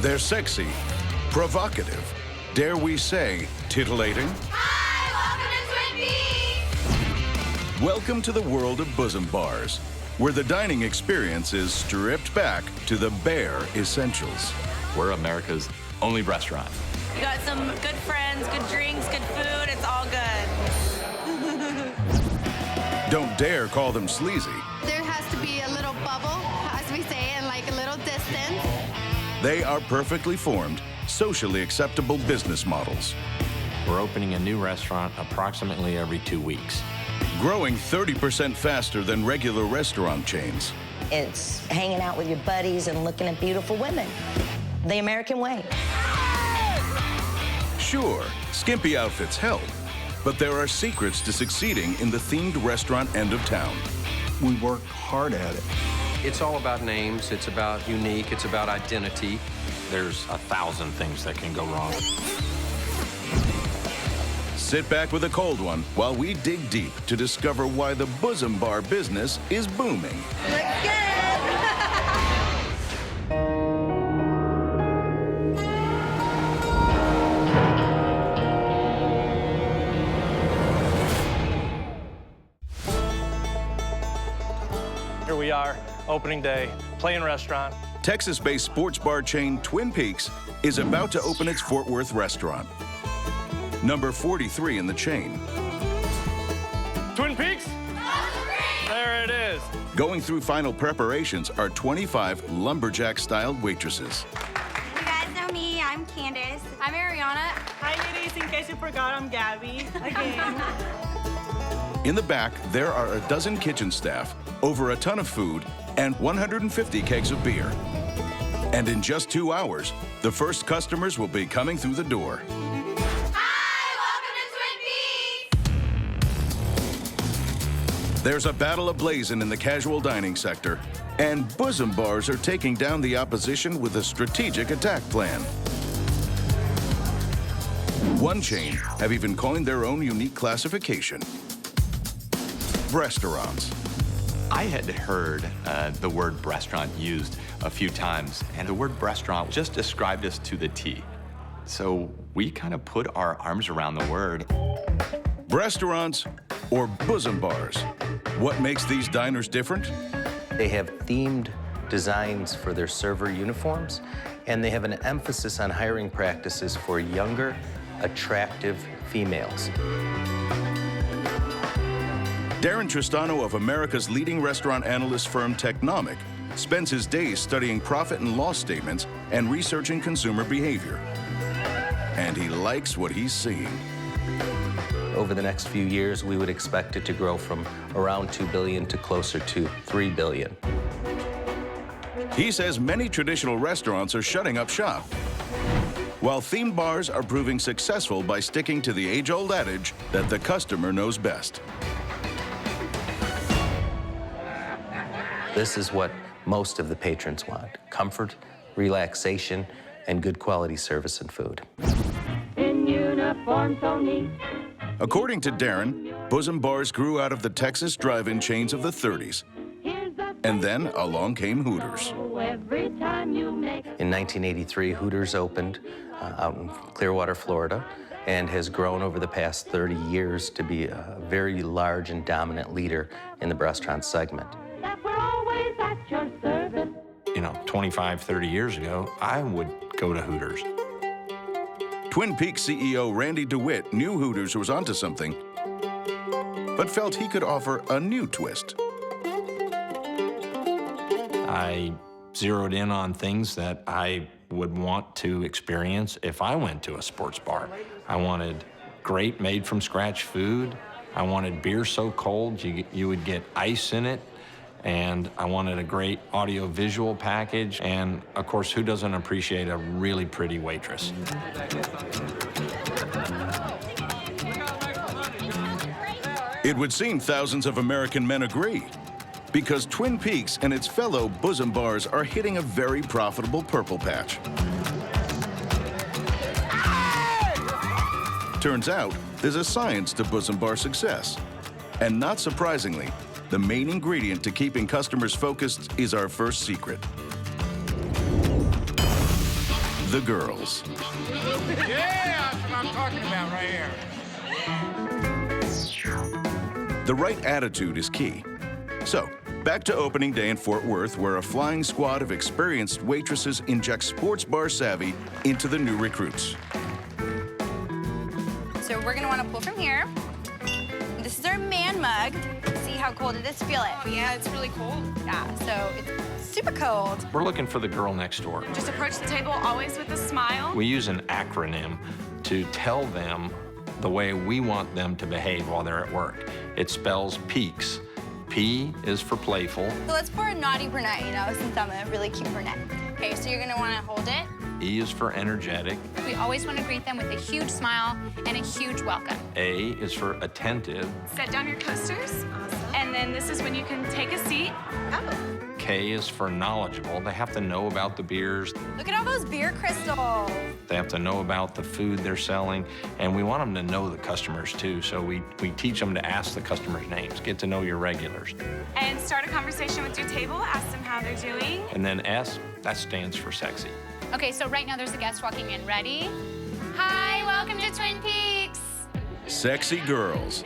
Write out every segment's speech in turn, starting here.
They're sexy, provocative, dare we say, titillating? Hi, welcome to Twin Peaks! Welcome to the world of Bosom Bars, where the dining experience is stripped back to the bare essentials. We're America's only restaurant. We got some good friends, good drinks, good food. It's all good. Don't dare call them sleazy. There has to be a little bubble, as we say, and like a little distance. They are perfectly formed, socially acceptable business models, We're opening a new restaurant approximately every 2 weeks. growing 30% faster than regular restaurant chains. It's hanging out with your buddies and looking at beautiful women. The American way. Sure, skimpy outfits help, but there are secrets to succeeding in the themed restaurant end of town. We work hard at it. It's all about names, it's about unique, it's about identity. There's 1,000 things that can go wrong. Sit back with a cold one while we dig deep to discover why the Bosom Bar business is booming. Here we are, opening day, playing restaurant. Texas-based sports bar chain Twin Peaks is about to open its Fort Worth restaurant, number 43 in the chain. Twin Peaks? There it is. Going through final preparations are 25 lumberjack-styled waitresses. You guys know me, I'm Candace. I'm Ariana. Hi, ladies. In case you forgot, I'm Gabby. Again. In the back, there are a dozen kitchen staff, over a ton of food, and 150 kegs of beer. And in just 2 hours, the first customers will be coming through the door. Hi, welcome to Twin Peaks! There's a battle ablazing in the casual dining sector, and Bosom Bars are taking down the opposition with a strategic attack plan. One chain have even coined their own unique classification: restaurants. I had heard the word restaurant used a few times, and the word restaurant just described us to the T. So we kind of put our arms around the word. Restaurants or Bosom Bars? What makes these diners different? They have themed designs for their server uniforms, and they have an emphasis on hiring practices for younger, attractive females. Darren Tristano of America's leading restaurant analyst firm Technomic spends his days studying profit and loss statements and researching consumer behavior. And he likes what he's seeing. Over the next few years, we would expect it to grow from around $2 billion to closer to $3 billion. He says many traditional restaurants are shutting up shop, while themed bars are proving successful by sticking to the age-old adage that the customer knows best. This is what most of the patrons want: comfort, relaxation, and good quality service and food. In uniform so neat. According to Darren, Bosom Bars grew out of the Texas drive-in chains of the 30s. And then along came Hooters. Every time you make In 1983, Hooters opened out in Clearwater, Florida, and has grown over the past 30 years to be a very large and dominant leader in the restaurant segment. that we're always at your service. 25, 30 years ago, I would go to Hooters. Twin Peaks CEO Randy DeWitt knew Hooters was onto something, but felt he could offer a new twist. I zeroed in on things that I would want to experience if I went to a sports bar. I wanted great made-from-scratch food. I wanted beer so cold you would get ice in it. And I wanted a great audio-visual package. And, of course, who doesn't appreciate a really pretty waitress? It would seem thousands of American men agree, because Twin Peaks and its fellow Bosom Bars are hitting a very profitable purple patch. Turns out, there's a science to Bosom Bar success. And not surprisingly, the main ingredient to keeping customers focused is our first secret: the girls. Yeah, that's what I'm talking about right here. The right attitude is key. So, back to opening day in Fort Worth, where a flying squad of experienced waitresses inject sports bar savvy into the new recruits. So we're gonna wanna pull from here. This is our man mug. See how cold it is, feel it. Oh yeah, it's really cold. Yeah, so it's super cold. We're looking for the girl next door. Just approach the table always with a smile. We use an acronym to tell them the way we want them to behave while they're at work. It spells PEAKS. P is for playful. So let's pour a naughty brunette, since I'm a really cute brunette. Okay, so you're gonna wanna hold it. E is for energetic. We always wanna greet them with a huge smile and a huge welcome. A is for attentive. Set down your coasters. Awesome. And then this is when you can take a seat. Oh. K is for knowledgeable. They have to know about the beers. Look at all those beer crystals. They have to know about the food they're selling. And we want them to know the customers too. So we teach them to ask the customers' names, get to know your regulars. And start a conversation with your table, ask them how they're doing. And then S, that stands for sexy. Okay, so right now there's a guest walking in. Ready? Hi, welcome to Twin Peaks. Sexy girls.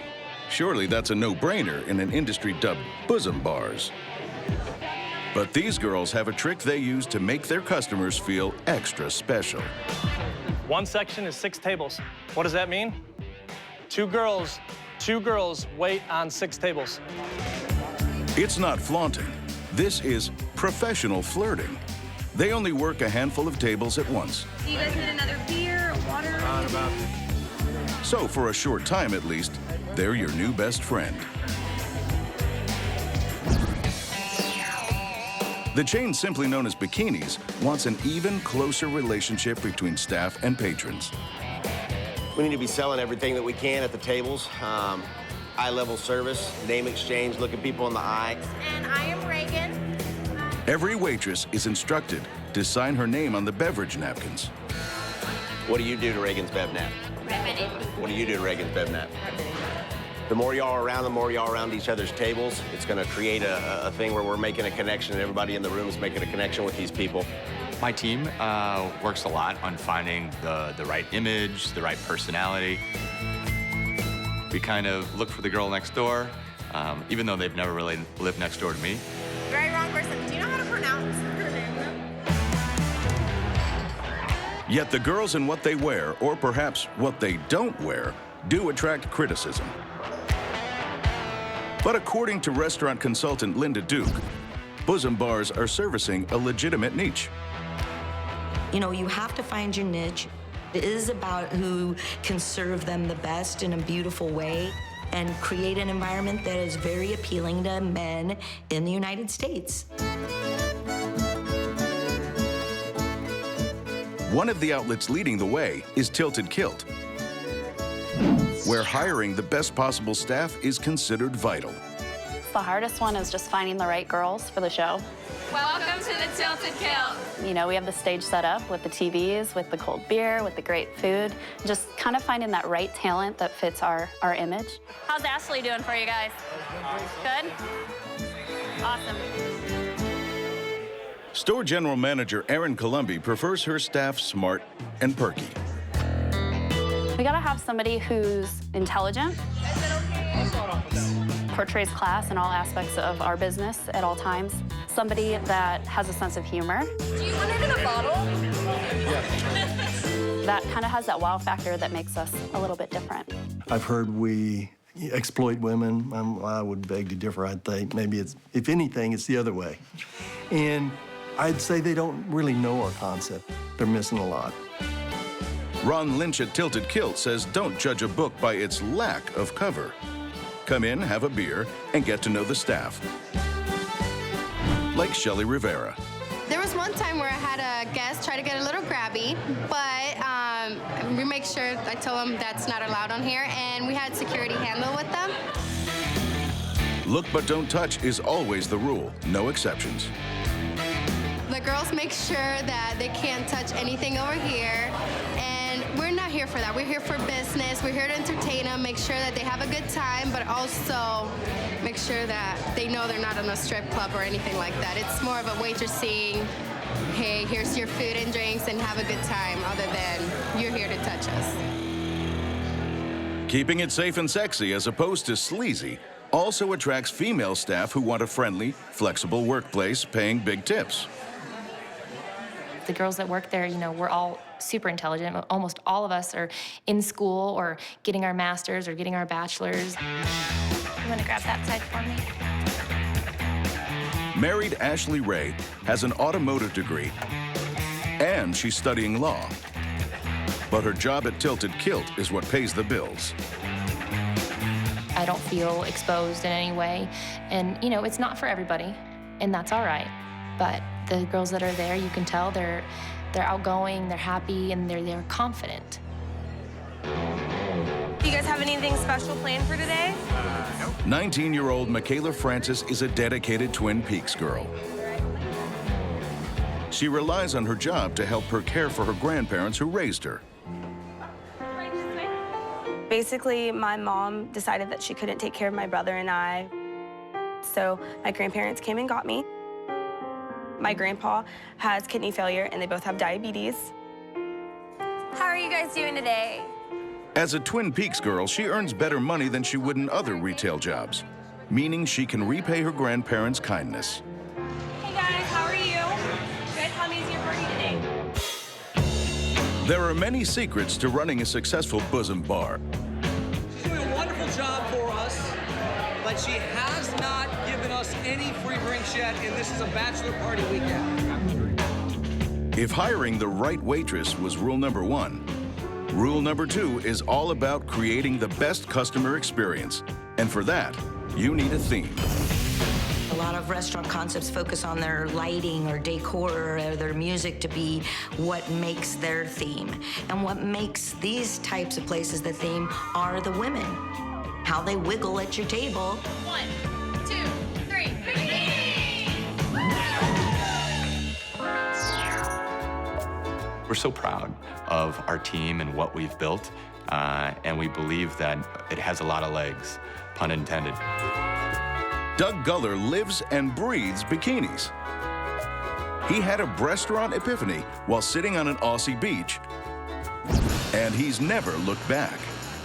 Surely that's a no-brainer in an industry dubbed Bosom Bars. But these girls have a trick they use to make their customers feel extra special. One section is 6 tables. What does that mean? Two girls wait on 6 tables. It's not flaunting. This is professional flirting. They only work a handful of tables at once. Do you guys need another beer, water? So for a short time at least, they're your new best friend. The chain simply known as Bikinis wants an even closer relationship between staff and patrons. We need to be selling everything that we can at the tables. Eye-level service, name exchange, looking people in the eye. And I am Reagan. Every waitress is instructed to sign her name on the beverage napkins. What do you do to Reagan's Bev Nap? Ribbon it. What do you do to Reagan's Bev Nap? The more y'all are around, the more y'all are around each other's tables, it's gonna create a thing where we're making a connection and everybody in the room is making a connection with these people. My team works a lot on finding the right image, the right personality. We kind of look for the girl next door, even though they've never really lived next door to me. Very wrong person. Do you know how to pronounce her name? Yet the girls and what they wear, or perhaps what they don't wear, do attract criticism. But according to restaurant consultant Linda Duke, Bosom Bars are servicing a legitimate niche. You have to find your niche. It is about who can serve them the best in a beautiful way and create an environment that is very appealing to men in the United States. One of the outlets leading the way is Tilted Kilt, where hiring the best possible staff is considered vital. The hardest one is just finding the right girls for the show. Welcome to the Tilted Kilt. We have the stage set up with the TVs, with the cold beer, with the great food. Just kind of finding that right talent that fits our image. How's Ashley doing for you guys? Good? Awesome. Store General Manager Erin Columbi prefers her staff smart and perky. We gotta have somebody who's intelligent, portrays class in all aspects of our business at all times, somebody that has a sense of humor. Do you want it in a bottle? That kind of has that wow factor that makes us a little bit different. I've heard we exploit women. I would beg to differ. I think maybe it's, if anything, it's the other way. And I'd say they don't really know our concept. They're missing a lot. Ron Lynch at Tilted Kilt says don't judge a book by its lack of cover. Come in, have a beer, and get to know the staff. Like Shelley Rivera. There was one time where I had a guest try to get a little grabby, but we make sure, I told them that's not allowed on here, and we had security handle with them. Look but don't touch is always the rule, no exceptions. The girls make sure that they can't touch anything over here, and we're not here for that. We're here for business. We're here to entertain them, make sure that they have a good time, but also make sure that they know they're not in a strip club or anything like that. It's more of a waitressing hey, here's your food and drinks and have a good time, other than you're here to touch us. Keeping it safe and sexy as opposed to sleazy also attracts female staff who want a friendly, flexible workplace paying big tips. The girls that work there, you know, we're all super intelligent. Almost all of us are in school or getting our masters or getting our bachelors. You want to grab that side for me? Married Ashley Ray has an automotive degree, and she's studying law. But her job at Tilted Kilt is what pays the bills. I don't feel exposed in any way. And, you know, it's not for everybody, and that's all right. But the girls that are there, you can tell they're outgoing, they're happy, and they're confident. Do you guys have anything special planned for today? 19-year-old Michaela Francis is a dedicated Twin Peaks girl. She relies on her job to help her care for her grandparents who raised her. Basically, my mom decided that she couldn't take care of my brother and I. So my grandparents came and got me. My grandpa has kidney failure, and they both have diabetes. How are you guys doing today? As a Twin Peaks girl, she earns better money than she would in other retail jobs, meaning she can repay her grandparents' kindness. Hey guys, how are you? Good, how many is your party today? There are many secrets to running a successful Bosom Bar. She's doing a wonderful job for us, but she has not given us any free drinks yet, and this is a bachelor party weekend. If hiring the right waitress was rule number 1, rule number 2 is all about creating the best customer experience. And for that, you need a theme. A lot of restaurant concepts focus on their lighting or decor or their music to be what makes their theme. And what makes these types of places the theme are the women. How they wiggle at your table. 1, 2, 3, bikini! We're so proud of our team and what we've built, and we believe that it has a lot of legs, pun intended. Doug Guller lives and breathes bikinis. He had a restaurant epiphany while sitting on an Aussie beach, and he's never looked back.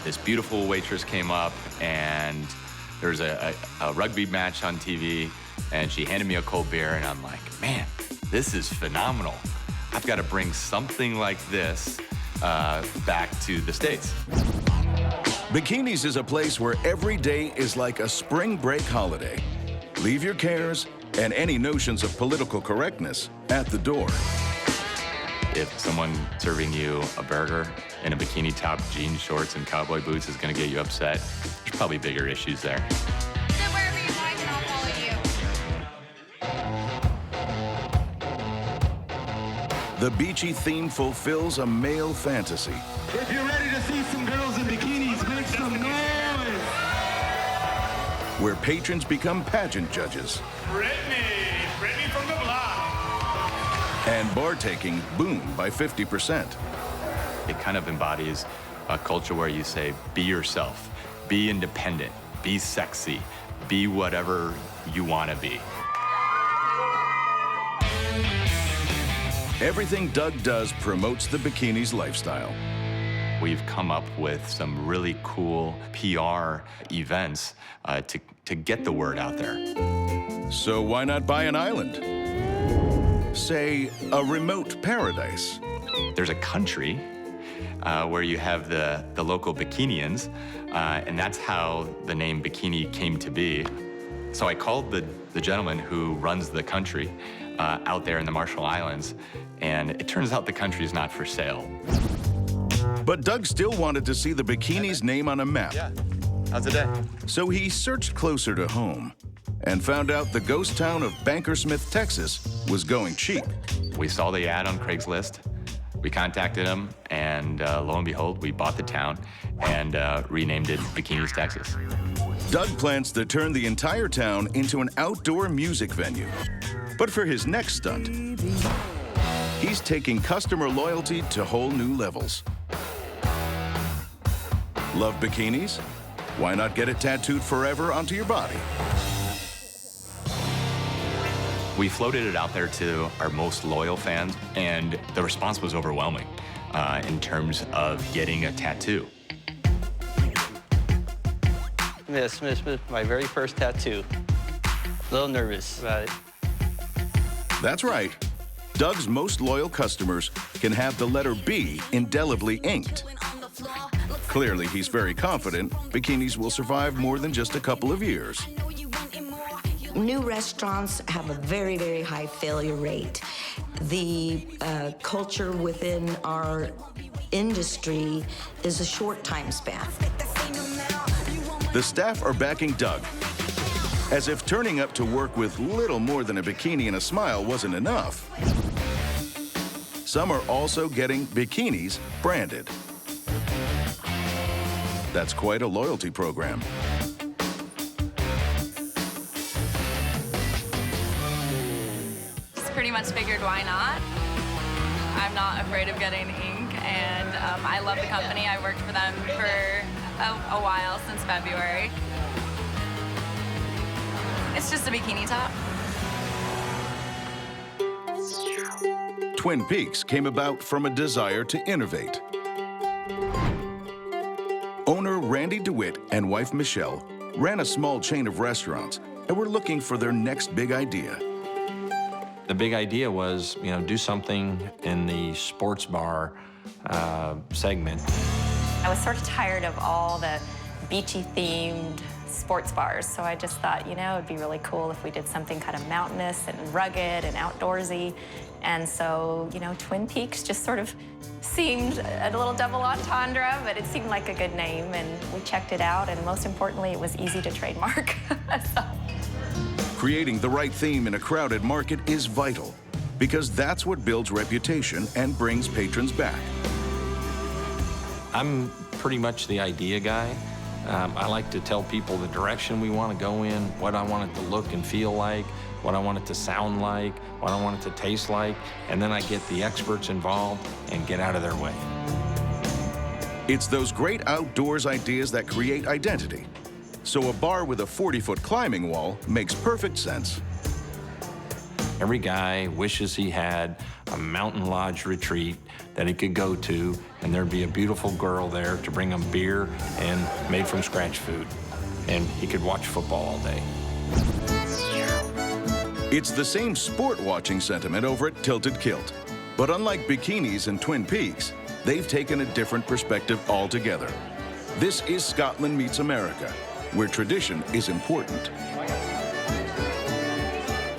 This beautiful waitress came up, and there was a rugby match on TV, and she handed me a cold beer, and I'm like, man, this is phenomenal. I've got to bring something like this back to the States. Bikinis is a place where every day is like a spring break holiday. Leave your cares and any notions of political correctness at the door. If someone serving you a burger in a bikini top, jeans, shorts, and cowboy boots is going to get you upset, there's probably bigger issues there. Sit wherever you like and I'll follow you. The beachy theme fulfills a male fantasy. If you're ready to see some girls in bikinis, make some noise! Where patrons become pageant judges. Brittany from the block! And bar taking boomed by 50%. It kind of embodies a culture where you say, be yourself, be independent, be sexy, be whatever you want to be. Everything Doug does promotes the bikinis lifestyle. We've come up with some really cool PR events to get the word out there. So why not buy an island? Say, a remote paradise. There's a country where you have the local bikinians, and that's how the name Bikini came to be. So I called the gentleman who runs the country out there in the Marshall Islands, and it turns out the country is not for sale. But Doug still wanted to see the bikini's name on a map. Yeah, how's the day? So he searched closer to home and found out the ghost town of Bankersmith, Texas was going cheap. We saw the ad on Craigslist. We contacted him, and lo and behold, we bought the town and renamed it Bikinis, Texas. Doug plans to turn the entire town into an outdoor music venue. But for his next stunt, he's taking customer loyalty to whole new levels. Love bikinis? Why not get it tattooed forever onto your body? We floated it out there to our most loyal fans, and the response was overwhelming in terms of getting a tattoo. This my very first tattoo. A little nervous about it. That's right. Doug's most loyal customers can have the letter B indelibly inked. Clearly, he's very confident bikinis will survive more than just a couple of years. New restaurants have a very, very high failure rate. The culture within our industry is a short time span. The staff are backing Doug, as if turning up to work with little more than a bikini and a smile wasn't enough. Some are also getting bikinis branded. That's quite a loyalty program. Just pretty much figured, why not? I'm not afraid of getting ink, and I love the company. I worked for them for a while, since February. It's just a bikini top. Twin Peaks came about from a desire to innovate. Owner Randy DeWitt and wife Michelle ran a small chain of restaurants and were looking for their next big idea. The big idea was, do something in the sports bar segment. I was sort of tired of all the beachy-themed sports bars, so I just thought, it would be really cool if we did something kind of mountainous and rugged and outdoorsy. And so, Twin Peaks just sort of seemed a little double entendre, but it seemed like a good name, and we checked it out, and most importantly, it was easy to trademark. So. Creating the right theme in a crowded market is vital, because that's what builds reputation and brings patrons back. I'm pretty much the idea guy. I like to tell people the direction we want to go in, what I want it to look and feel like, what I want it to sound like, what I want it to taste like, and then I get the experts involved and get out of their way. It's those great outdoors ideas that create identity. So a bar with a 40-foot climbing wall makes perfect sense. Every guy wishes he had a mountain lodge retreat that he could go to, and there'd be a beautiful girl there to bring him beer and made-from-scratch food, and he could watch football all day. It's the same sport-watching sentiment over at Tilted Kilt. But unlike bikinis and Twin Peaks, they've taken a different perspective altogether. This is Scotland meets America, where tradition is important.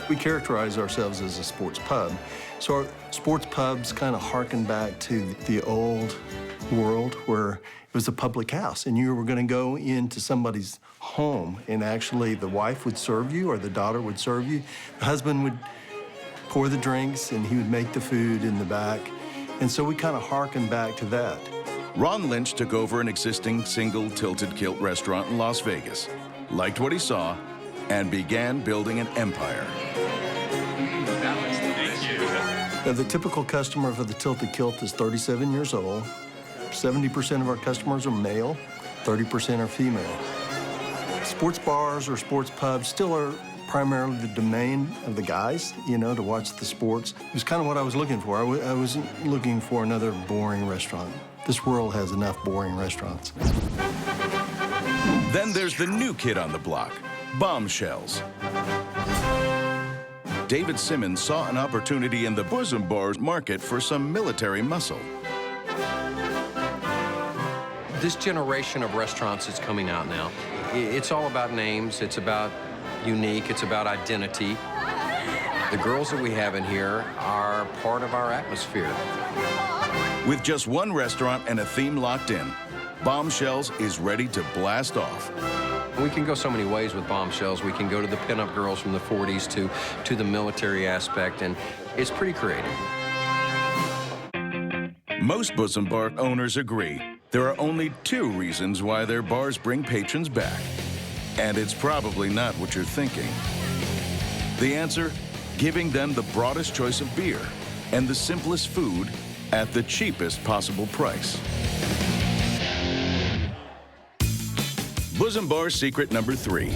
We characterize ourselves as a sports pub. So our sports pubs kind of harken back to the old world where it was a public house, and you were going to go into somebody's home, and actually the wife would serve you or the daughter would serve you. The husband would pour the drinks, and he would make the food in the back. And so we kind of harken back to that. Ron Lynch took over an existing single Tilted Kilt restaurant in Las Vegas, liked what he saw, and began building an empire. Now, the typical customer for the Tilted Kilt is 37 years old. 70% of our customers are male, 30% are female. Sports bars or sports pubs still are primarily the domain of the guys, to watch the sports. It was kind of what I was looking for. I wasn't looking for another boring restaurant. This world has enough boring restaurants. Then there's the new kid on the block, Bombshells. David Simmons saw an opportunity in the Bosom Bar market for some military muscle. This generation of restaurants is coming out now. It's all about names, it's about unique, it's about identity. The girls that we have in here are part of our atmosphere. With just one restaurant and a theme locked in, Bombshells is ready to blast off. We can go so many ways with Bombshells. We can go to the pinup girls from the 40s to the military aspect, and it's pretty creative. Most Bosom Bar owners agree there are only 2 reasons why their bars bring patrons back. And it's probably not what you're thinking. The answer, giving them the broadest choice of beer and the simplest food at the cheapest possible price. Bosom Bar's secret number 3,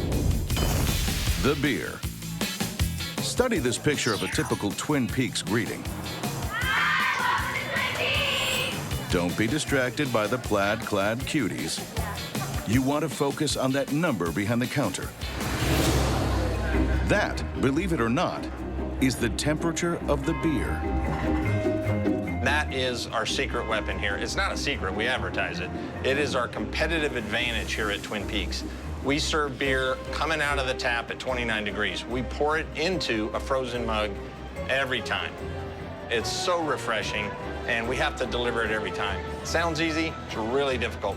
the beer. Study this picture of a typical Twin Peaks greeting. Don't be distracted by the plaid-clad cuties. You want to focus on that number behind the counter. That, believe it or not, is the temperature of the beer. That is our secret weapon here. It's not a secret, we advertise it. It is our competitive advantage here at Twin Peaks. We serve beer coming out of the tap at 29 degrees. We pour it into a frozen mug every time. It's so refreshing, and we have to deliver it every time. Sounds easy, it's really difficult.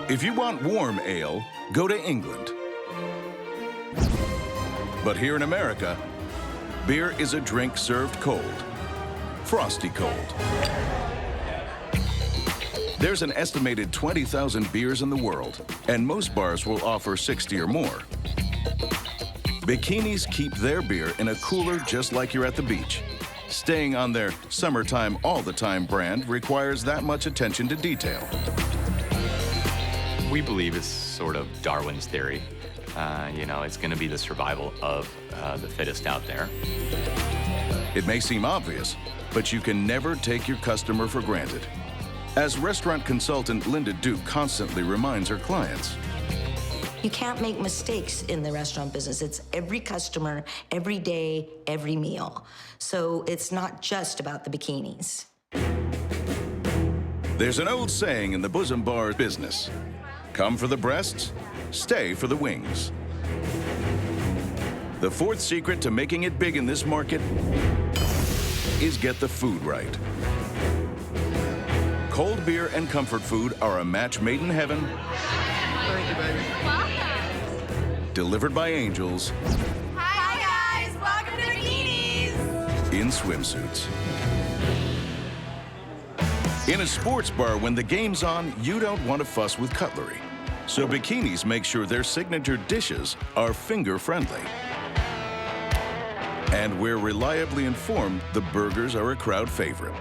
If you want warm ale, go to England. But here in America, beer is a drink served cold, frosty cold. There's an estimated 20,000 beers in the world, and most bars will offer 60 or more. Bikinis keep their beer in a cooler just like you're at the beach. Staying on their summertime all the time brand requires that much attention to detail. We believe it's sort of Darwin's theory. You know, it's going to be the survival of the fittest out there. It may seem obvious, but you can never take your customer for granted. As restaurant consultant Linda Duke constantly reminds her clients. You can't make mistakes in the restaurant business. It's every customer, every day, every meal. So it's not just about the bikinis. There's an old saying in the Bosom Bar business. Come for the breasts, stay for the wings. The fourth secret to making it big in this market is get the food right. Cold beer and comfort food are a match made in heaven. Thank you, baby. Welcome. Delivered by angels. Hi, guys. Welcome to Bikinis. In swimsuits. In a sports bar, when the game's on, you don't want to fuss with cutlery. So Bikinis make sure their signature dishes are finger-friendly. And we're reliably informed the burgers are a crowd favorite.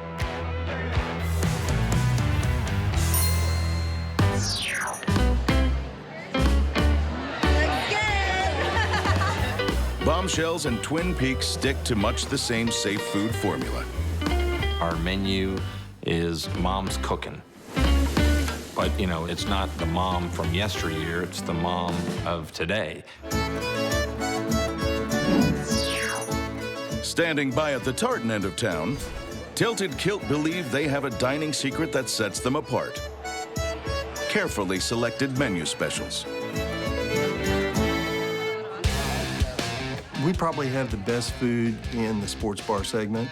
Bombshells and Twin Peaks stick to much the same safe food formula. Our menu is mom's cooking. But, you know, it's not the mom from yesteryear, it's the mom of today. Standing by at the tartan end of town, Tilted Kilt believe they have a dining secret that sets them apart. Carefully selected menu specials. We probably have the best food in the sports bar segment.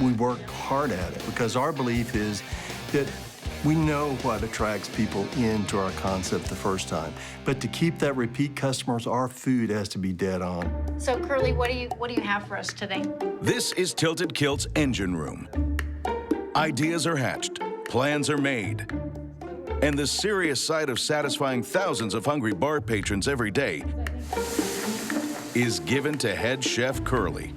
We work hard at it because our belief is that we know what attracts people into our concept the first time. But to keep that repeat customers, our food has to be dead on. So, Curly, what do you have for us today? This is Tilted Kilt's engine room. Ideas are hatched, plans are made, and the serious side of satisfying thousands of hungry bar patrons every day is given to head chef Curly.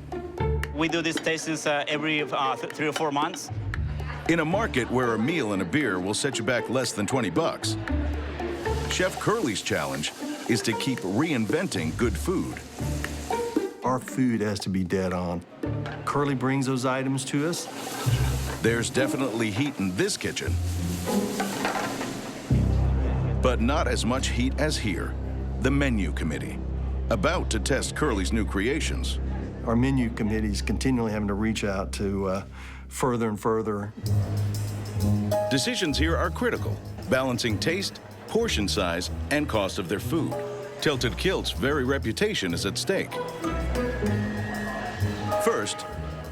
We do these tastings every 3 or 4 months. In a market where a meal and a beer will set you back less than 20 bucks, Chef Curly's challenge is to keep reinventing good food. Our food has to be dead on. Curly brings those items to us. There's definitely heat in this kitchen, but not as much heat as here. The menu committee, about to test Curly's new creations. Our menu committee is continually having to reach out to further and further. Decisions here are critical, balancing taste, portion size, and cost of their food. Tilted Kilt's very reputation is at stake. First,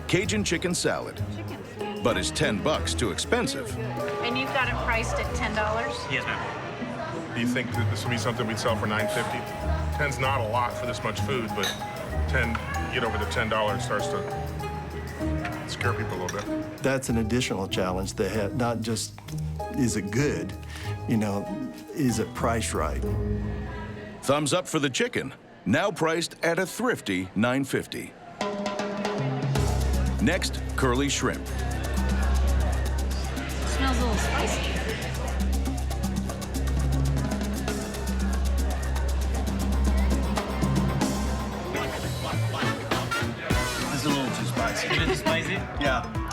Cajun chicken salad. But is 10 bucks too expensive? And you've got it priced at $10? Yes, ma'am. Do you think that this would be something we'd sell for $9.50? 10's not a lot for this much food, but 10, get over the $10 starts to scare people a little bit. That's an additional challenge. They have not just, is it good, you know, is it priced right? Thumbs up for the chicken, now priced at a thrifty $9.50. Next, curly shrimp. Smells a little spicy.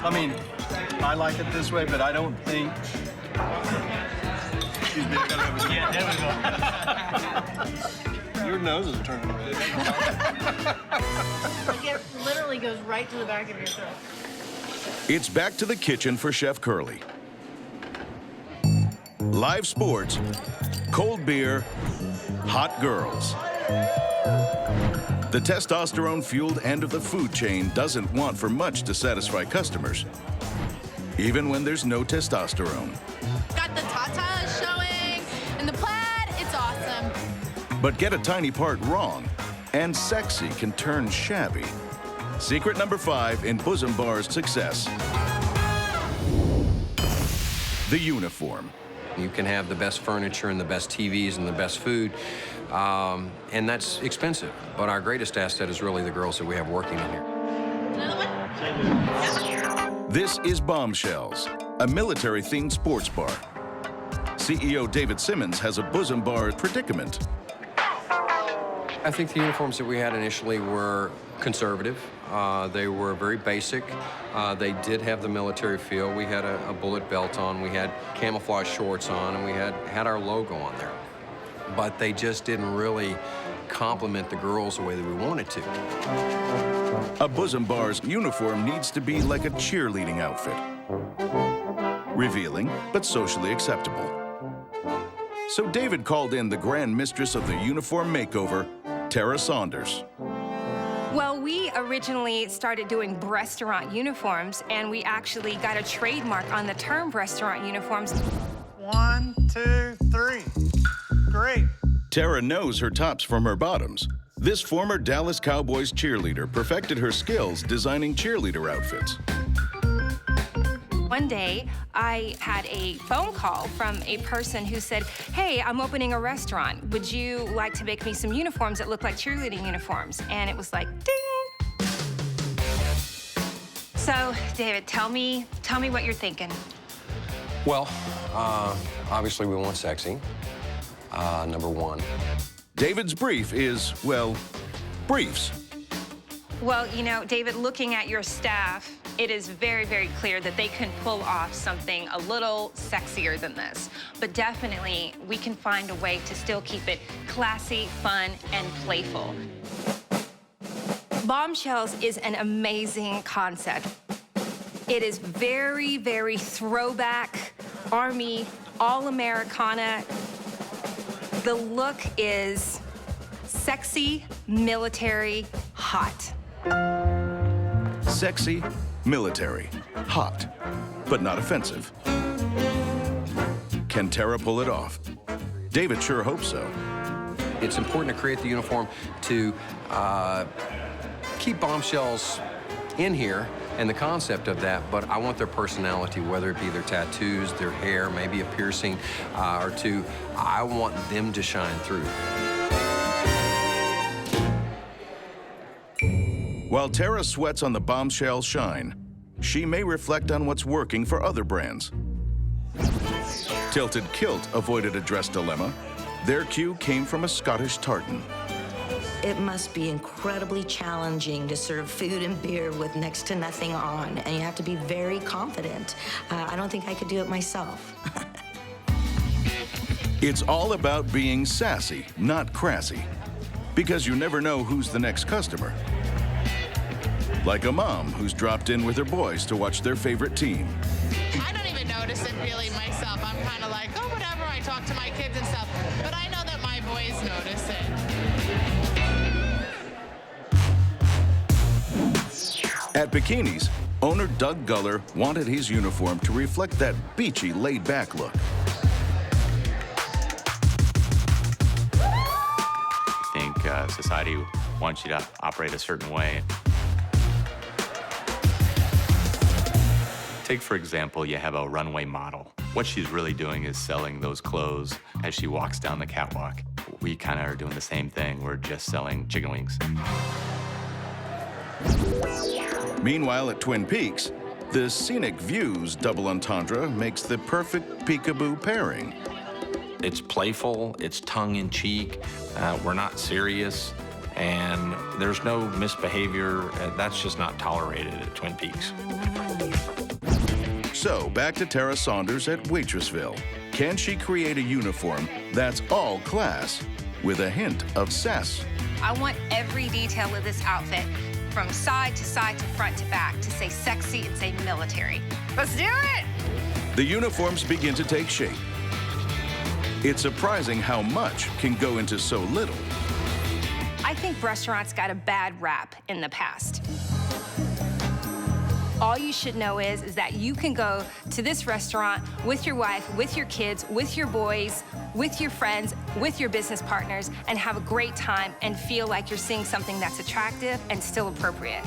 I mean, I like it this way, but I don't think... Excuse me, I gotta have a... Yeah, there we go. Your nose is turning red. It literally goes right to the back of your throat. It's back to the kitchen for Chef Curly. Live sports, cold beer, hot girls. The testosterone-fueled end of the food chain doesn't want for much to satisfy customers, even when there's no testosterone. Got the tatas showing and the plaid, it's awesome. But get a tiny part wrong, and sexy can turn shabby. Secret number 5 in Bosom Bar's success. The uniform. You can have the best furniture and the best TVs and the best food, and that's expensive. But our greatest asset is really the girls that we have working in here. This is Bombshells, a military-themed sports bar. CEO David Simmons has a Bosom Bar predicament. I think the uniforms that we had initially were conservative. They were very basic. They did have the military feel. We had a bullet belt on, we had camouflage shorts on, and we had our logo on there. But they just didn't really complement the girls the way that we wanted to. A Bosom Bar's uniform needs to be like a cheerleading outfit. Revealing, but socially acceptable. So David called in the grand mistress of the uniform makeover, Tara Saunders. Well, we originally started doing restaurant uniforms, and we actually got a trademark on the term restaurant uniforms. 1, 2, 3. Great. Tara knows her tops from her bottoms. This former Dallas Cowboys cheerleader perfected her skills designing cheerleader outfits. One day, I had a phone call from a person who said, hey, I'm opening a restaurant. Would you like to make me some uniforms that look like cheerleading uniforms? And it was like, ding. So, David, tell me what you're thinking. Well, obviously we want sexy, number 1. David's brief is, well, briefs. Well, you know, David, looking at your staff, it is very, very clear that they can pull off something a little sexier than this. But definitely, we can find a way to still keep it classy, fun, and playful. Bombshells is an amazing concept. It is very, very throwback, Army, all-Americana. The look is sexy, military, hot. Sexy, military, hot, but not offensive. Can Tara pull it off? David sure hopes so. It's important to create the uniform to keep Bombshells in here and the concept of that, but I want their personality, whether it be their tattoos, their hair, maybe a piercing or two. I want them to shine through. While Tara sweats on the Bombshell shine, she may reflect on what's working for other brands. Tilted Kilt avoided a dress dilemma. Their cue came from a Scottish tartan. It must be incredibly challenging to serve food and beer with next to nothing on, and you have to be very confident. I don't think I could do it myself. It's all about being sassy, not crassy, because you never know who's the next customer. Like a mom who's dropped in with her boys to watch their favorite team. I don't even notice it really myself. I'm kind of like, oh, whatever. I talk to my kids and stuff. But I know that my boys notice it. At Bikinis, owner Doug Guller wanted his uniform to reflect that beachy, laid-back look. I think society wants you to operate a certain way. Take, for example, you have a runway model. What she's really doing is selling those clothes as she walks down the catwalk. We kind of are doing the same thing. We're just selling chicken wings. Meanwhile, at Twin Peaks, the scenic views double entendre makes the perfect peekaboo pairing. It's playful, it's tongue-in-cheek, we're not serious, and there's no misbehavior. That's just not tolerated at Twin Peaks. So back to Tara Saunders at Waitressville. Can she create a uniform that's all class with a hint of sass? I want every detail of this outfit, from side to side to front to back, to say sexy and say military. Let's do it! The uniforms begin to take shape. It's surprising how much can go into so little. I think restaurants got a bad rap in the past. All you should know is that you can go to this restaurant with your wife, with your kids, with your boys, with your friends, with your business partners, and have a great time and feel like you're seeing something that's attractive and still appropriate.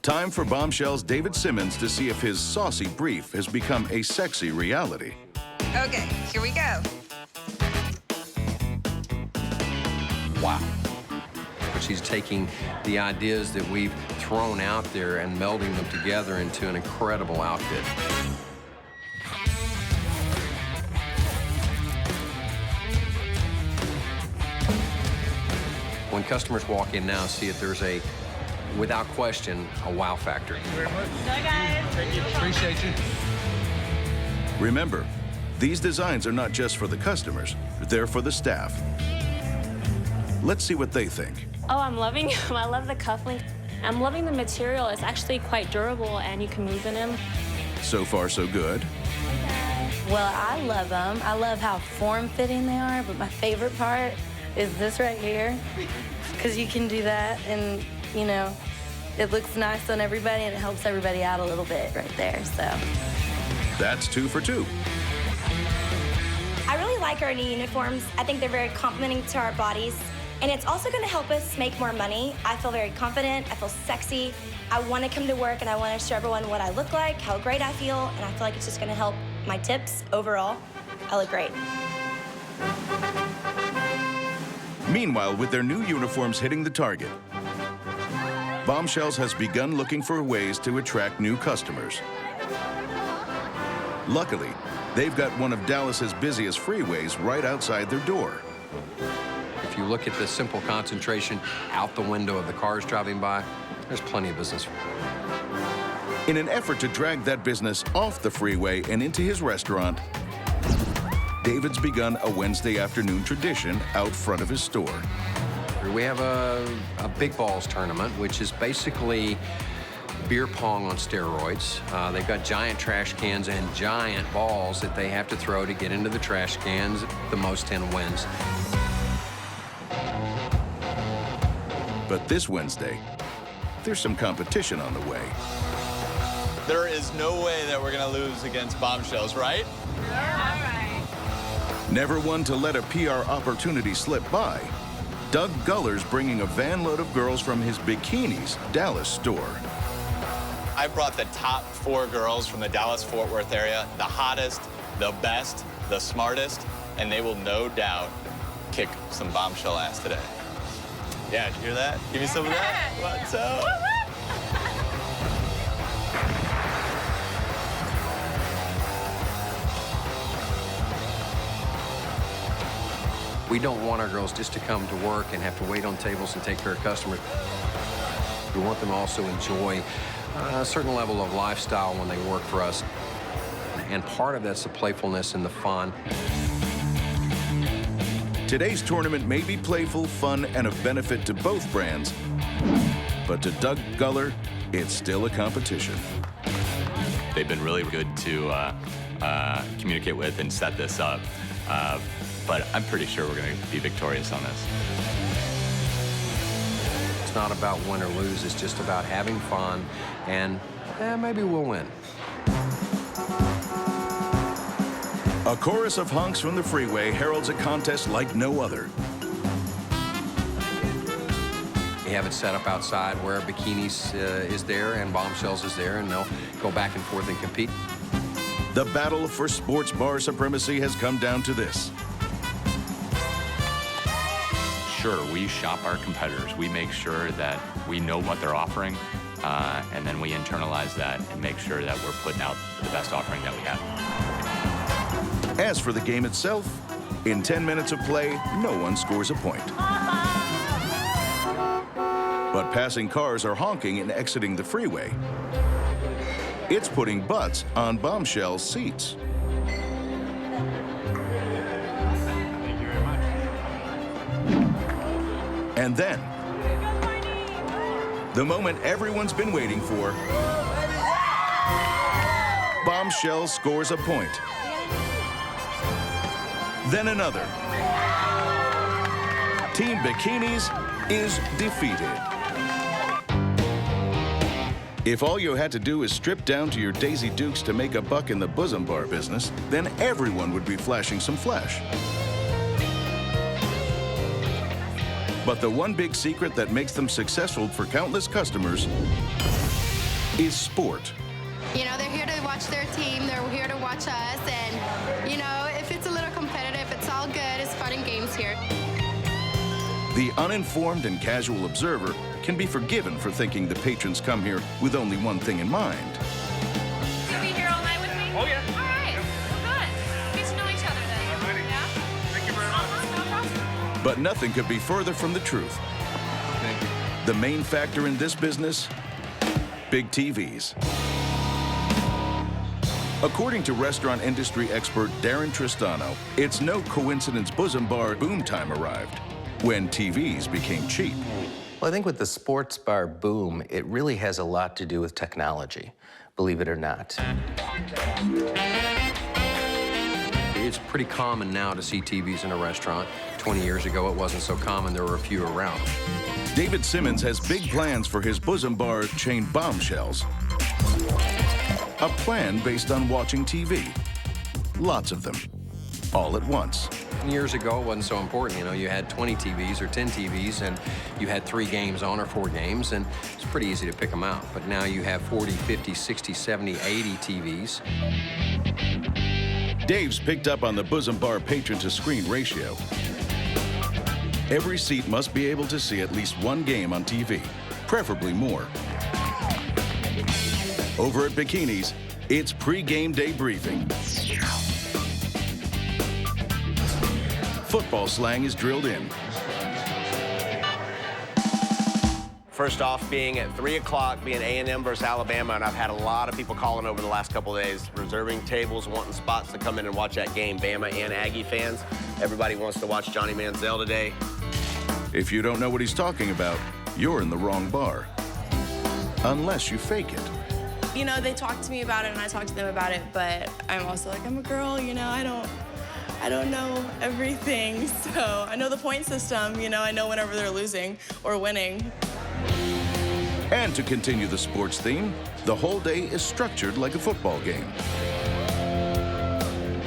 Time for Bombshell's David Simmons to see if his saucy brief has become a sexy reality. Okay, here we go. Wow. She's taking the ideas that we've thrown out there and melding them together into an incredible outfit. When customers walk in now, see it, there's a, without question, a wow factor. Thank you very much. Bye, guys. Thank you. Appreciate you. Remember, these designs are not just for the customers, they're for the staff. Let's see what they think. Oh, I'm loving them. I love the cufflink. I'm loving the material. It's actually quite durable and you can move in them. So far, so good. Well, I love them. I love how form-fitting they are, but my favorite part is this right here, because you can do that and, you know, it looks nice on everybody and it helps everybody out a little bit right there, so. That's 2 for 2. I really like our new uniforms. I think they're very complimenting to our bodies. And it's also gonna help us make more money. I feel very confident, I feel sexy. I wanna come to work and I wanna show everyone what I look like, how great I feel, and I feel like it's just gonna help my tips overall. I look great. Meanwhile, with their new uniforms hitting the target, Bombshells has begun looking for ways to attract new customers. Luckily, they've got one of Dallas's busiest freeways right outside their door. If you look at the simple concentration out the window of the cars driving by, there's plenty of business. In an effort to drag that business off the freeway and into his restaurant, David's begun a Wednesday afternoon tradition out front of his store. We have a big balls tournament, which is basically beer pong on steroids. They've got giant trash cans and giant balls that they have to throw to get into the trash cans. The most 10 wins. But this Wednesday, there's some competition on the way. There is no way that we're gonna lose against Bombshells, right? Yeah, all right. Never one to let a PR opportunity slip by, Doug Guller's bringing a van load of girls from his Bikinis Dallas store. I brought the top 4 girls from the Dallas-Fort Worth area, the hottest, the best, the smartest, and they will no doubt kick some Bombshell ass today. Yeah, did you hear that? Give me some of that. What's up? We don't want our girls just to come to work and have to wait on tables and take care of customers. We want them to also enjoy a certain level of lifestyle when they work for us. And part of that's the playfulness and the fun. Today's tournament may be playful, fun, and of benefit to both brands, but to Doug Guller, it's still a competition. They've been really good to communicate with and set this up, but I'm pretty sure we're going to be victorious on this. It's not about win or lose, it's just about having fun, and maybe we'll win. A chorus of honks from the freeway heralds a contest like no other. We have it set up outside where Bikinis is there and Bombshells is there, and they'll go back and forth and compete. The battle for sports bar supremacy has come down to this. Sure, we shop our competitors. We make sure that we know what they're offering, and then we internalize that and make sure that we're putting out the best offering that we have. As for the game itself, in 10 minutes of play, no one scores a point. But passing cars are honking and exiting the freeway. It's putting butts on Bombshell seats. And then, the moment everyone's been waiting for, Bombshell scores a point. Then another. Team Bikinis is defeated. If all you had to do is strip down to your Daisy Dukes to make a buck in the Bosom Bar business, then everyone would be flashing some flesh. But the one big secret that makes them successful for countless customers is sport. You know, they're here to watch their team, they're here to watch us, and, you know, if it's a little competitive, it's all good, it's fun and games here. The uninformed and casual observer can be forgiven for thinking the patrons come here with only one thing in mind. You'll be here all night with me? Oh, yeah. All right. Good. Get to know each other then. All righty. Yeah? Thank you very much. No problem. But nothing could be further from the truth. Thank you. The main factor in this business, big TVs. According to restaurant industry expert Darren Tristano, it's no coincidence Bosom Bar boom time arrived when TVs became cheap. Well, I think with the sports bar boom, it really has a lot to do with technology, believe it or not. It's pretty common now to see TVs in a restaurant. 20 years ago, it wasn't so common. There were a few around. David Simmons has big plans for his Bosom Bar chain Bombshells. A plan based on watching TV. Lots of them, all at once. Years ago, it wasn't so important. You know, you had 20 TVs or 10 TVs, and you had 3 games on or 4 games, and it's pretty easy to pick them out. But now you have 40, 50, 60, 70, 80 TVs. Dave's picked up on the Bosom Bar patron-to-screen ratio. Every seat must be able to see at least one game on TV, preferably more. Over at Bikinis, it's pre-game day briefing. Football slang is drilled in. First off, being at 3 o'clock, being A&M versus Alabama, and I've had a lot of people calling over the last couple of days, reserving tables, wanting spots to come in and watch that game. Bama and Aggie fans, everybody wants to watch Johnny Manziel today. If you don't know what he's talking about, you're in the wrong bar. Unless you fake it. You know, they talk to me about it and I talk to them about it, but I'm also like, I'm a girl, you know, I don't know everything. So I know the point system, you know, I know whenever they're losing or winning. And to continue the sports theme, the whole day is structured like a football game.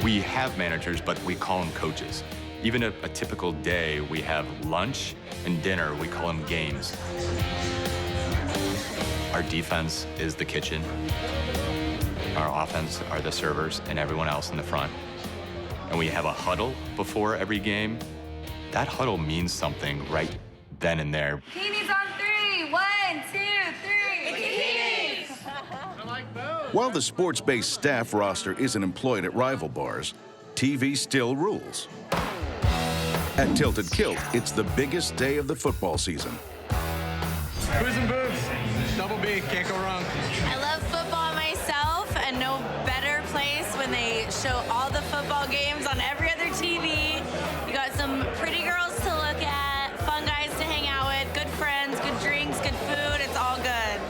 We have managers, but we call them coaches. Even a typical day, we have lunch and dinner, we call them games. Our defense is the kitchen. Our offense are the servers and everyone else in the front. And we have a huddle before every game. That huddle means something right then and there. Bikinis on 3. 1, 2, 3. Bikinis! While the sports-based staff roster isn't employed at rival bars, TV still rules. At Tilted Kilt, it's the biggest day of the football season. Booze and boobs. Double B, can't go wrong. I love football myself, and no better place when they show all the football games on every other TV. You got some pretty girls to look at, fun guys to hang out with, good friends, good drinks, good food. It's all good.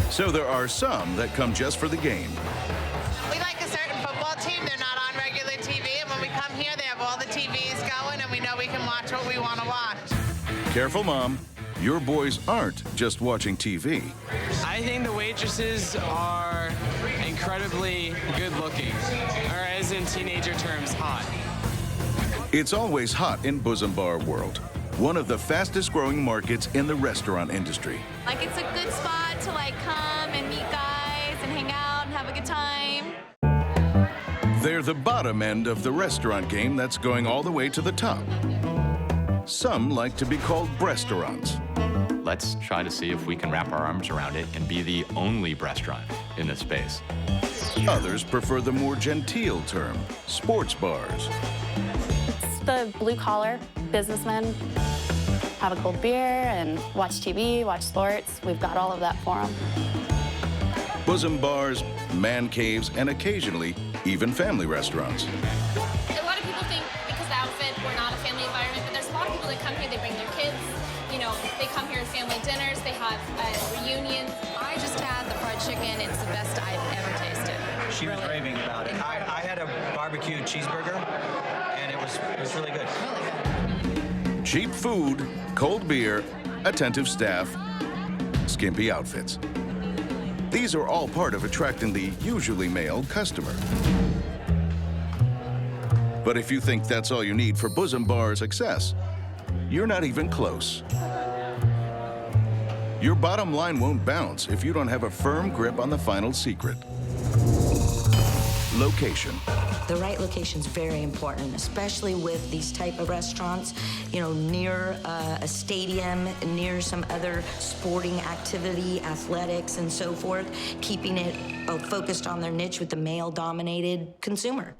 So there are some that come just for the game. We like a certain football team. They're not on regular TV, and when we come here, they have all the TVs going, and we know we can watch what we want to watch. Careful, Mom. Your boys aren't just watching TV. I think the waitresses are incredibly good looking, or as in teenager terms, hot. It's always hot in Bosom Bar world, one of the fastest growing markets in the restaurant industry. Like, it's a good spot to, like, come and meet guys and hang out and have a good time. They're the bottom end of the restaurant game that's going all the way to the top. Some like to be called breastaurants. Let's try to see if we can wrap our arms around it and be the only restaurant in this space. Others prefer the more genteel term, sports bars. It's the blue-collar businessmen. have a cold beer and watch TV, watch sports. We've got all of that for them. Bosom bars, man caves, and occasionally even family restaurants. A lot of people think because of the outfit, we're not a family environment, but there's a lot of people that come here, they bring their kids. You know, they come here to family dinners, they have reunions. I just had the fried chicken. It's the best I've ever tasted. She was raving about it. I had a barbecue cheeseburger, and it was really good. Cheap food, cold beer, attentive staff, skimpy outfits. These are all part of attracting the usually male customer. But if you think that's all you need for Bosom Bar's success, you're not even close. Your bottom line won't bounce if you don't have a firm grip on the final secret. Location. The right location is very important, especially with these type of restaurants, you know, near a stadium, near some other sporting activity, athletics, and so forth, keeping it focused on their niche with the male-dominated consumer.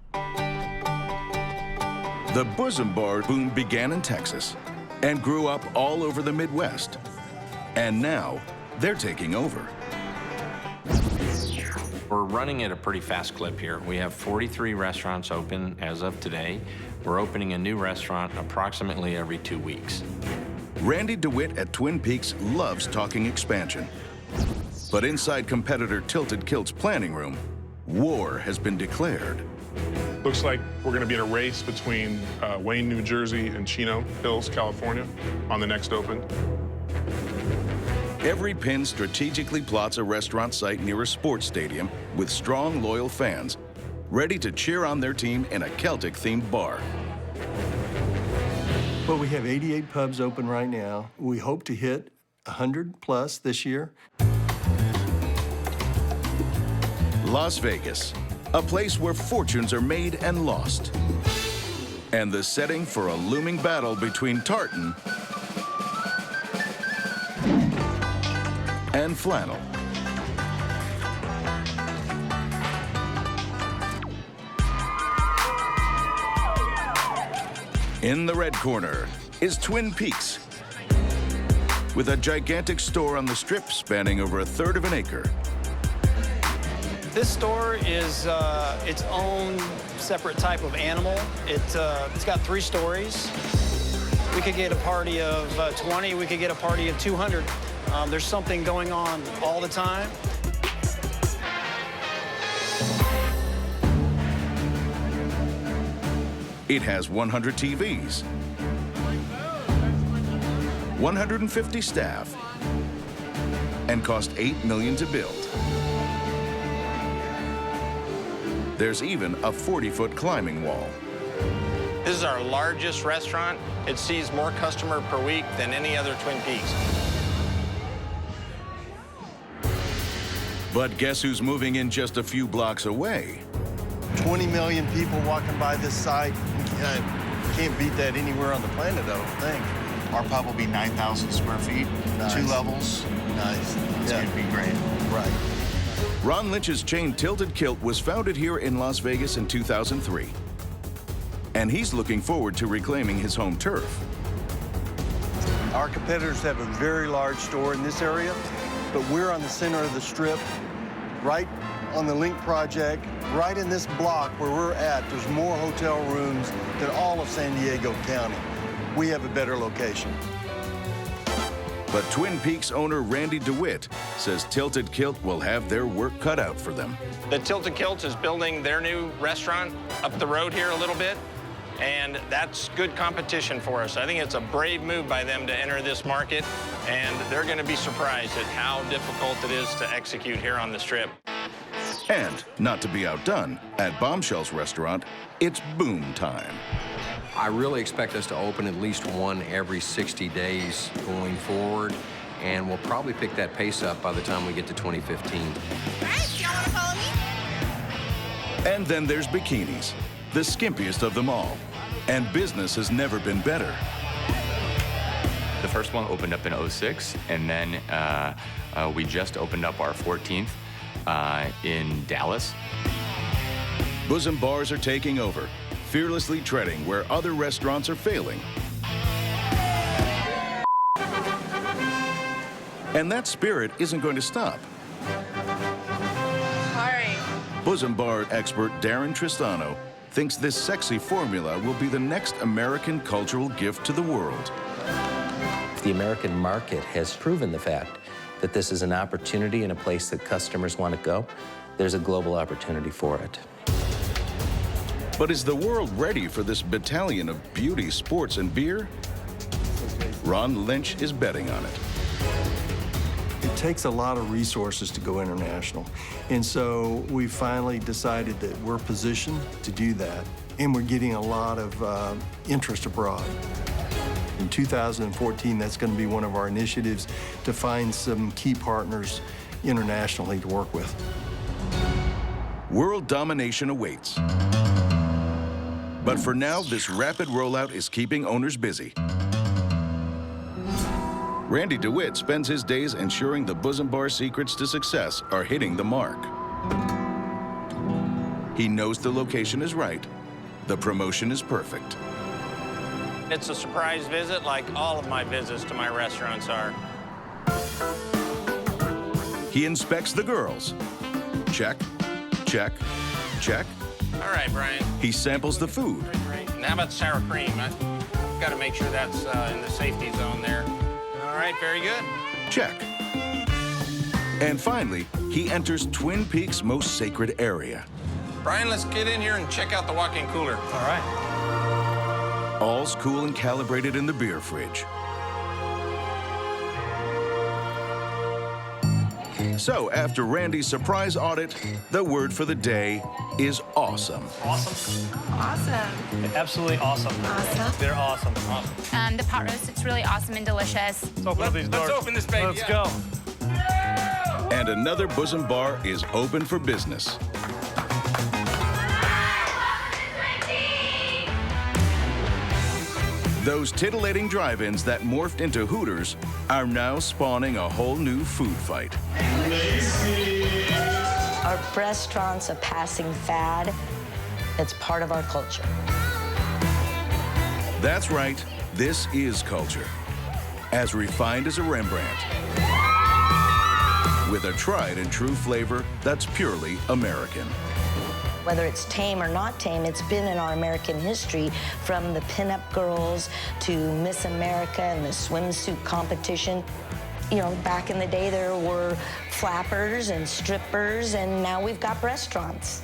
The Bosom Bar boom began in Texas and grew up all over the Midwest. And now, they're taking over. We're running at a pretty fast clip here. We have 43 restaurants open as of today. We're opening a new restaurant approximately every 2 weeks. Randy DeWitt at Twin Peaks loves talking expansion. But inside competitor Tilted Kilt's planning room, war has been declared. Looks like we're going to be in a race between Wayne, New Jersey and Chino Hills, California on the next open. Every pin strategically plots a restaurant site near a sports stadium with strong, loyal fans, ready to cheer on their team in a Celtic-themed bar. Well, we have 88 pubs open right now. We hope to hit 100 plus this year. Las Vegas, a place where fortunes are made and lost. And the setting for a looming battle between tartan and flannel. In the red corner is Twin Peaks, with a gigantic store on the Strip spanning over 1/3 of an acre. This store is its own separate type of animal. It's got 3 stories. We could get a party of 20, we could get a party of 200. There's something going on all the time. It has 100 TVs, 150 staff, and cost $8 million to build. There's even a 40-foot climbing wall. This is our largest restaurant. It sees more customer per week than any other Twin Peaks. But guess who's moving in just a few blocks away? 20 million people walking by this site. You can't beat that anywhere on the planet, I don't think. Our pub will be 9,000 square feet, Nice. 2 levels. Nice. It's going to be great. Right. Ron Lynch's chain Tilted Kilt was founded here in Las Vegas in 2003. And he's looking forward to reclaiming his home turf. Our competitors have a very large store in this area, but we're on the center of the Strip, right on the Link project, right in this block where we're at. There's more hotel rooms than all of San Diego County. We have a better location. But Twin Peaks owner Randy DeWitt says Tilted Kilt will have their work cut out for them. The Tilted Kilts is building their new restaurant up the road here a little bit, and that's good competition for us. I think it's a brave move by them to enter this market, and they're going to be surprised at how difficult it is to execute here on the Strip. And, not to be outdone, at Bombshell's restaurant, it's boom time. I really expect us to open at least one every 60 days going forward, and we'll probably pick that pace up by the time we get to 2015. All right, y'all want to follow me? And then there's bikinis, the skimpiest of them all. And business has never been better. The first one opened up in '06, and then we just opened up our 14th in Dallas. Bosom bars are taking over, fearlessly treading where other restaurants are failing. And that spirit isn't going to stop. Hi. Bosom Bar expert Darren Tristano thinks this sexy formula will be the next American cultural gift to the world. The American market has proven the fact that this is an opportunity and a place that customers want to go. There's a global opportunity for it. But is the world ready for this battalion of beauty, sports, and beer? Ron Lynch is betting on it. It takes a lot of resources to go international. And so we finally decided that we're positioned to do that. And we're getting a lot of interest abroad. In 2014, that's going to be one of our initiatives to find some key partners internationally to work with. World domination awaits. But for now, this rapid rollout is keeping owners busy. Randy DeWitt spends his days ensuring the Bosom Bar secrets to success are hitting the mark. He knows the location is right. The promotion is perfect. It's a surprise visit like all of my visits to my restaurants are. He inspects the girls. Check, check, check. All right, Brian. He samples the food. And how about sour cream? I've got to make sure that's in the safety zone there. All right, very good. Check. And finally, he enters Twin Peaks' most sacred area. Brian, let's get in here and check out the walk-in cooler. All right. All's cool and calibrated in the beer fridge. So, after Randy's surprise audit, the word for the day is awesome. Awesome. Awesome. Absolutely awesome. Awesome. They're awesome. Awesome. The pot roast, it's really awesome and delicious. Let's open up these doors. Let's open this baby. Let's go. And another Bosom Bar is open for business. Those titillating drive-ins that morphed into Hooters are now spawning a whole new food fight. Are restaurants a passing fad? It's part of our culture. That's right, this is culture. As refined as a Rembrandt. With a tried and true flavor that's purely American. Whether it's tame or not tame, it's been in our American history, from the pinup girls to Miss America and the swimsuit competition. You know, back in the day, there were flappers and strippers, and now we've got restaurants.